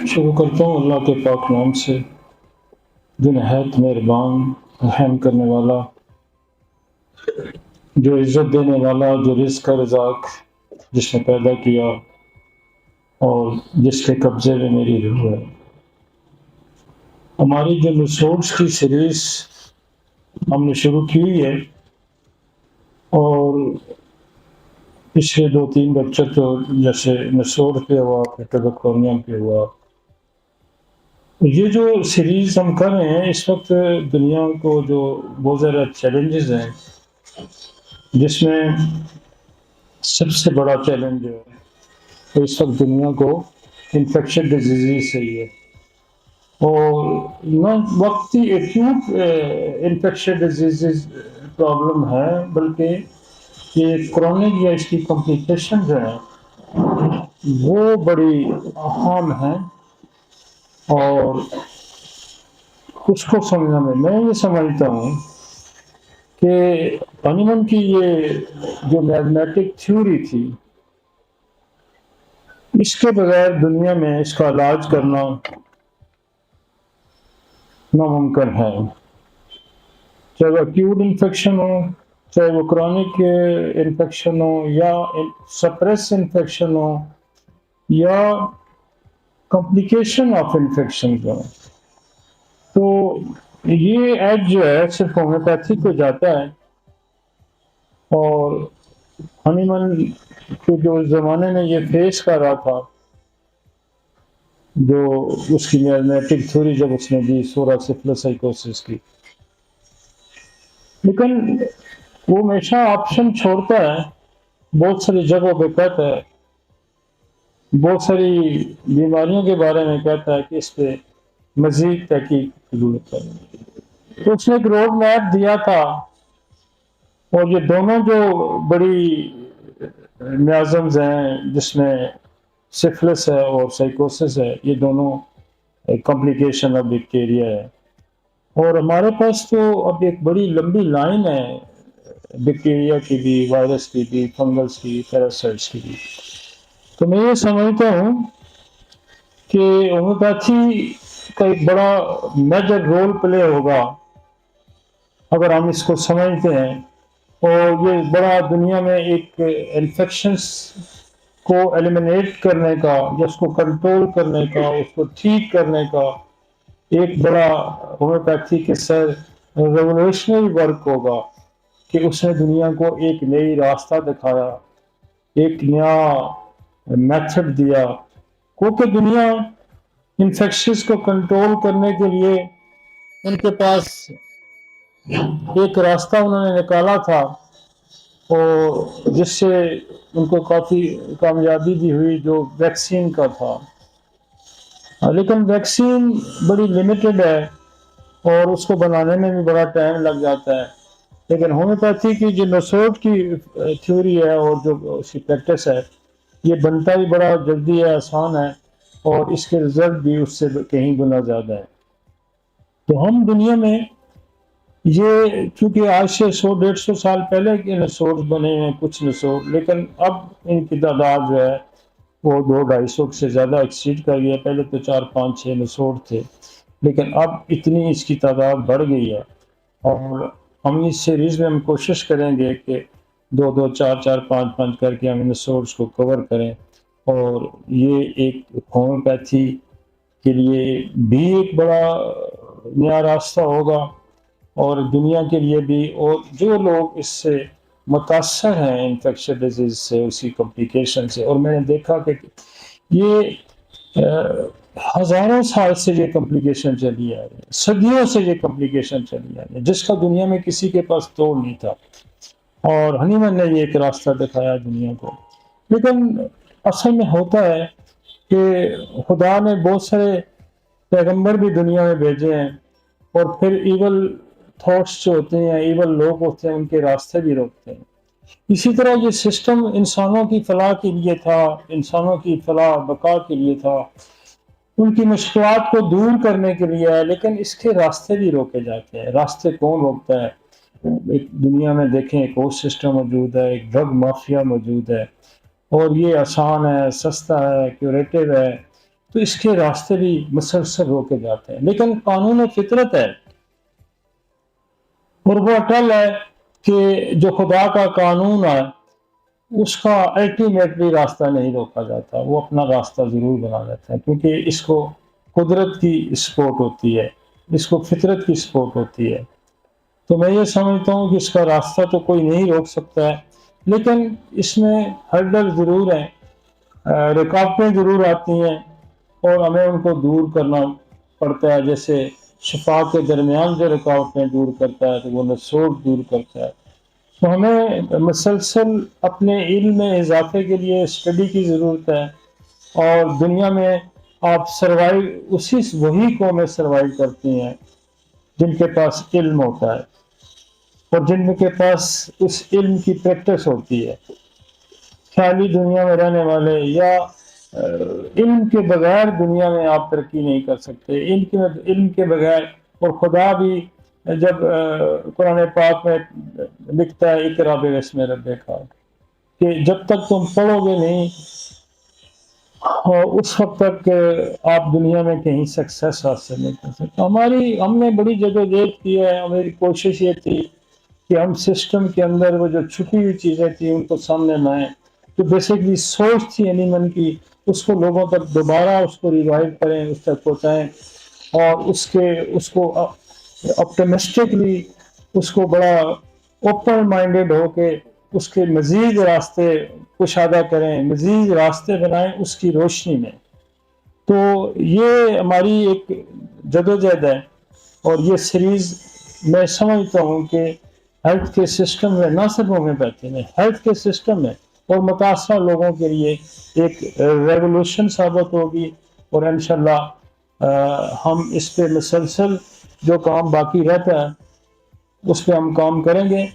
शुरू करता हूँ अल्लाह के पाक नाम से जो नहायत मेहरबान रहम करने वाला, जो इज़्ज़त देने वाला, जो रिज़्क़ का रज़ाक जिसने पैदा किया और जिसके कब्ज़े में मेरी रूह है। हमारी जो नुसूस की सीरीज़ हमने शुरू की हुई है और पिछले 2-3 लेक्चर तो जैसे नुसूस पे हुआ, फिर तबक्कोनियम पे हुआ। ये जो सीरीज़ हम कर रहे हैं इस वक़्त दुनिया को जो बहुत ज़्यादा चैलेंजेस हैं, जिसमें सबसे बड़ा चैलेंज जो है तो इस वक्त दुनिया को इन्फेक्शन डिजीज़ से ही है और न वक्ती एक्यूट इन्फेक्शन डिजीज़ प्रॉब्लम है, बल्कि ये क्रॉनिक या इसकी कॉम्प्लिकेशन जो है वो बड़ी अहम है और उसको समझना में मैं ये समझता हूँ कि हनीमन की ये जो मैथमेटिक थ्योरी थी, इसके बगैर दुनिया में इसका इलाज करना नामुमकिन है। चाहे वो एक्यूट इन्फेक्शन हो, चाहे वो क्रॉनिक इन्फेक्शन हो या सप्रेस इन्फेक्शन हो या कॉम्प्लिकेशन ऑफ इन्फेक्शन हो, तो ये एज जो है सिर्फ होम्योपैथी को जाता है। और हनीमन के जो उस ज़माने में ये फेस कर रहा था, जो उसकी मैथमेटिक थ्योरी जब उसने दी सोरा सिफिलिस साइकोसिस की, लेकिन वो हमेशा ऑप्शन छोड़ता है, बहुत सारी जगहों पे कहता है, बहुत सारी बीमारियों के बारे में कहता है कि इस पे मज़ीद तहकीक की ज़रूरत है। तो उसने एक रोड मैप दिया था और ये दोनों जो बड़ी मियाज़म्स हैं जिसमें सिफिलिस है और साइकोसिस है, ये दोनों कॉम्प्लिकेशन ऑफ बैक्टीरिया है और हमारे पास तो अब एक बड़ी लंबी लाइन है बैक्टीरिया की भी, वायरस की भी, फंगस की, पैरासाइट्स की भी। तो मैं ये समझता हूँ कि होम्योपैथी का एक बड़ा मेजर रोल प्ले होगा अगर हम इसको समझते हैं और ये बड़ा दुनिया में एक इन्फेक्शंस को एलिमिनेट करने का या उसको कंट्रोल करने का, उसको ठीक करने का एक बड़ा होम्योपैथी के सर रेवोल्यूशनरी वर्क होगा कि उसने दुनिया को एक नई रास्ता दिखाया, एक नया मेथड दिया, क्योंकि दुनिया इन्फेक्शंस को कंट्रोल करने के लिए उनके पास एक रास्ता उन्होंने निकाला था और जिससे उनको काफ़ी कामयाबी भी हुई, जो वैक्सीन का था। लेकिन वैक्सीन बड़ी लिमिटेड है और उसको बनाने में भी बड़ा टाइम लग जाता है। लेकिन होम्योपैथी की जो नसोट की थ्योरी है और जो उसकी प्रैक्टिस है, ये बनता भी बड़ा जल्दी है, आसान है और इसके रिजल्ट भी उससे कहीं गुना ज़्यादा है। तो हम दुनिया में ये चूँकि आज से 100-150 साल पहले के नसोट बने हैं कुछ नसोट, लेकिन अब इनकी तादाद जो है वो 200-250 से ज़्यादा एक्सीड कर गई है। पहले तो 4-5-6 नसोट थे, लेकिन अब इतनी इसकी तादाद बढ़ गई है और हम इस सीरीज़ में हम कोशिश करेंगे कि 2-2, 4-4, 5-5 करके हम इन सोर्स को कवर करें और ये एक होम्योपैथी के लिए भी एक बड़ा नया रास्ता होगा और दुनिया के लिए भी, और जो लोग इससे मुतासर हैं इन्फेक्शन डिजीज़ से, उसी कॉम्प्लिकेशन से। और मैंने देखा कि ये हज़ारों साल से ये कॉम्प्लिकेशन चली आ रही है, सदियों से ये कॉम्प्लिकेशन चली आ रही है, जिसका दुनिया में किसी के पास तोड़ नहीं था और हनीमन ने ये एक रास्ता दिखाया दुनिया को। लेकिन असल में होता है कि खुदा ने बहुत सारे पैगंबर भी दुनिया में भेजे हैं और फिर ईवल थॉट्स जो होते हैं, ईवल लोग होते हैं, उनके रास्ते भी रोकते हैं। इसी तरह ये सिस्टम इंसानों की फलाह के लिए था, इंसानों की फलाह बका के लिए था, उनकी मुश्किलात को दूर करने के लिए है, लेकिन इसके रास्ते भी रोके जाते हैं। रास्ते कौन रोकता है? एक दुनिया में देखें एक और सिस्टम मौजूद है, एक ड्रग माफिया मौजूद है और ये आसान है, सस्ता है, क्यूरेटिव है, تو اس کے راستے بھی مسلسل روکے جاتے ہیں. لیکن قانون فطرت ہے اور وہ اٹل ہے کہ جو خدا کا قانون ہے اس کا الٹیمیٹلی راستہ نہیں روکا جاتا، وہ اپنا راستہ ضرور بنا لیتا ہے، کیونکہ اس کو قدرت کی سپورٹ ہوتی ہے، اس کو فطرت کی سپورٹ ہوتی ہے. تو میں یہ سمجھتا ہوں کہ اس کا راستہ تو کوئی نہیں روک سکتا ہے، لیکن اس میں ہرڈل ضرور ہیں، رکاوٹیں ضرور آتی ہیں اور ہمیں ان کو دور کرنا پڑتا ہے. جیسے شفا کے درمیان جو رکاوٹیں دور کرتا ہے تو وہ نسوٹ دور کرتا ہے. تو ہمیں مسلسل اپنے علم میں اضافے کے لیے اسٹڈی کی ضرورت ہے، اور دنیا میں آپ سروائیو وہی قومیں سروائیو کرتی ہیں جن کے پاس علم ہوتا ہے اور جن کے پاس اس علم کی پریکٹس ہوتی ہے. خیالی دنیا میں رہنے والے یا علم کے بغیر دنیا میں آپ ترقی نہیں کر سکتے. علم کے بغیر، اور خدا بھی جب قرآن پاک میں لکھتا ہے اقرا باسم ربک، کہ جب تک تم پڑھو گے نہیں اس وقت تک آپ دنیا میں کہیں سکسیس حاصل نہیں کر سکتے. ہم نے بڑی جدوجہد کی ہے. میری کوشش یہ تھی کہ ہم سسٹم کے اندر وہ جو چھپی ہوئی چیزیں تھیں ان کو سامنے لائیں. تو بیسکلی سوچ تھی اینیمن کی، اس کو لوگوں تک دوبارہ اس کو ریوائو کریں، اس تک پہنچائیں، اور اس کو آپٹمسٹکلی اس کو بڑا اوپن مائنڈیڈ ہو کے اس کے مزید راستے کشادہ کریں، مزید راستے بنائیں اس کی روشنی میں. تو یہ ہماری ایک جدوجہد ہے، اور یہ سیریز میں سمجھتا ہوں کہ ہیلتھ کے سسٹم میں، نہ صرف ہومیوپیتھی میں، ہیلتھ کے سسٹم میں اور متاثرہ لوگوں کے لیے ایک ریولوشن ثابت ہوگی. اور انشاءاللہ ہم اس پہ مسلسل جو کام باقی رہتا ہے اس پہ ہم کام کریں گے.